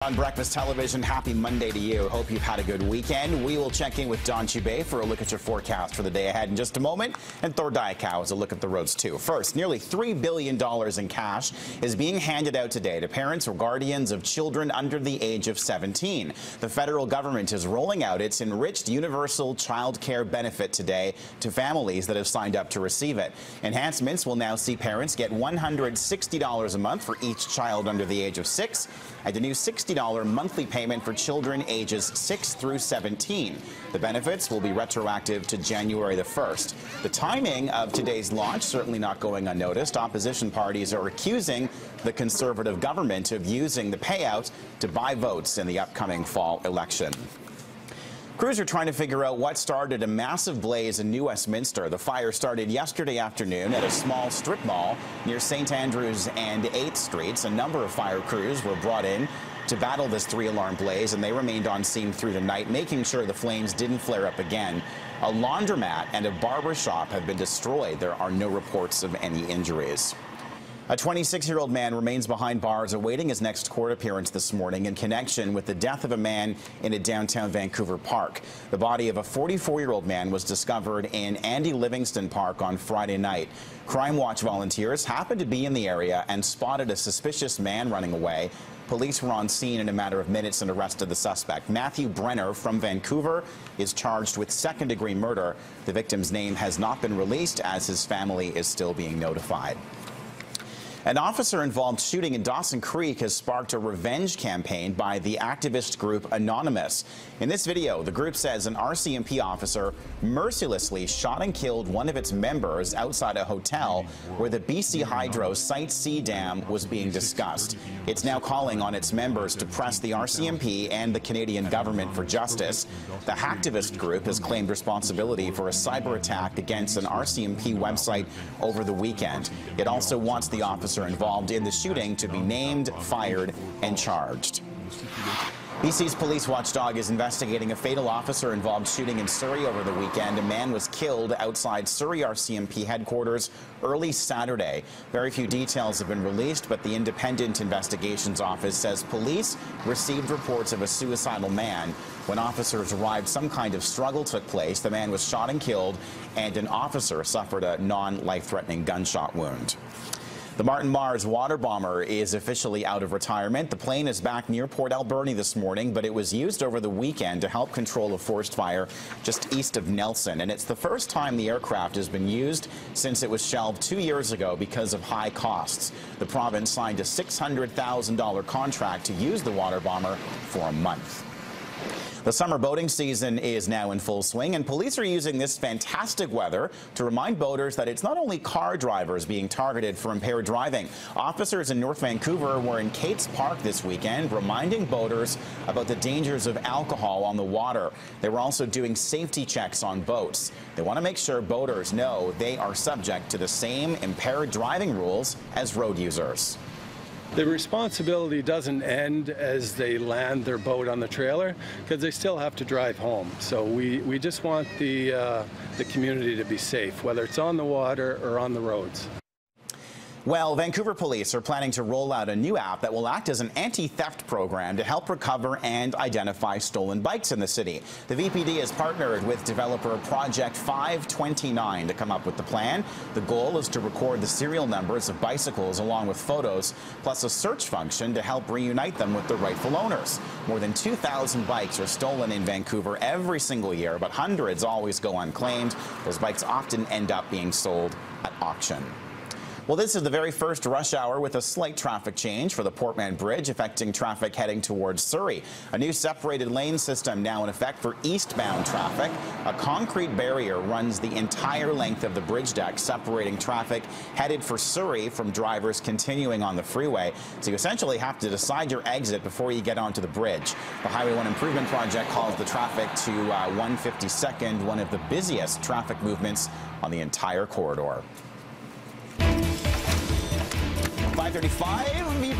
On Breakfast Television, happy Monday to you. Hope you've had a good weekend. We will check in with Don Chubay for a look at your forecast for the day ahead in just a moment. And Thor Diakow has a look at the roads, too. First, nearly $3 billion in cash is being handed out today to parents or guardians of children under the age of 17. The federal government is rolling out its enriched universal child care benefit today to families that have signed up to receive it. Enhancements will now see parents get $160 a month for each child under the age of 6, and a new $60 monthly payment for children ages 6 through 17. The benefits will be retroactive to January the 1st. The timing of today's launch certainly not going unnoticed. Opposition parties are accusing the Conservative government of using the payout to buy votes in the upcoming fall election. Crews are trying to figure out what started a massive blaze in New Westminster. The fire started yesterday afternoon at a small strip mall near St. Andrews and 8th Streets. A number of fire crews were brought in to battle this 3-alarm blaze, and they remained on scene through the night, making sure the flames didn't flare up again. A laundromat and a barber shop have been destroyed. There are no reports of any injuries. A 26-year-old man remains behind bars awaiting his next court appearance this morning in connection with the death of a man in a downtown Vancouver park. The body of a 44-year-old man was discovered in Andy Livingston Park on Friday night. Crime Watch volunteers happened to be in the area and spotted a suspicious man running away. Police were on scene in a matter of minutes and arrested the suspect. Matthew Brenner from Vancouver is charged with second-degree murder. The victim's name has not been released as his family is still being notified. An officer-involved shooting in Dawson Creek has sparked a revenge campaign by the activist group Anonymous. In this video, the group says an RCMP officer mercilessly shot and killed one of its members outside a hotel where the BC Hydro Site C dam was being discussed. It's now calling on its members to press the RCMP and the Canadian government for justice. The hacktivist group has claimed responsibility for a cyber attack against an RCMP website over the weekend. It also wants the officer involved in the shooting to be named, fired, and charged. BC's police watchdog is investigating a fatal officer-involved shooting in Surrey over the weekend. A man was killed outside Surrey RCMP headquarters early Saturday. Very few details have been released, but the Independent Investigations Office says police received reports of a suicidal man. When officers arrived, some kind of struggle took place. The man was shot and killed, and an officer suffered a non-life-threatening gunshot wound. The Martin Mars water bomber is officially out of retirement. The plane is back near Port Alberni this morning, but it was used over the weekend to help control a forest fire just east of Nelson. And it's the first time the aircraft has been used since it was shelved 2 years ago because of high costs. The province signed a $600,000 contract to use the water bomber for a month. The summer boating season is now in full swing, and police are using this fantastic weather to remind boaters that it's not only car drivers being targeted for impaired driving. Officers in North Vancouver were in Kate's Park this weekend, reminding boaters about the dangers of alcohol on the water. They were also doing safety checks on boats. They want to make sure boaters know they are subject to the same impaired driving rules as road users. The responsibility doesn't end as they land their boat on the trailer, because they still have to drive home. So we just want the community to be safe, whether it's on the water or on the roads. Well, Vancouver police are planning to roll out a new app that will act as an anti-theft program to help recover and identify stolen bikes in the city. The VPD has partnered with developer Project 529 to come up with the plan. The goal is to record the serial numbers of bicycles along with photos, plus a search function to help reunite them with their rightful owners. More than 2,000 bikes are stolen in Vancouver every single year, but hundreds always go unclaimed. Those bikes often end up being sold at auction. Well, this is the very first rush hour with a slight traffic change for the Portman Bridge, affecting traffic heading towards Surrey. A new separated lane system now in effect for eastbound traffic. A concrete barrier runs the entire length of the bridge deck, separating traffic headed for Surrey from drivers continuing on the freeway. So you essentially have to decide your exit before you get onto the bridge. The Highway 1 Improvement Project calls the traffic to 152nd one of the busiest traffic movements on the entire corridor. 5:35.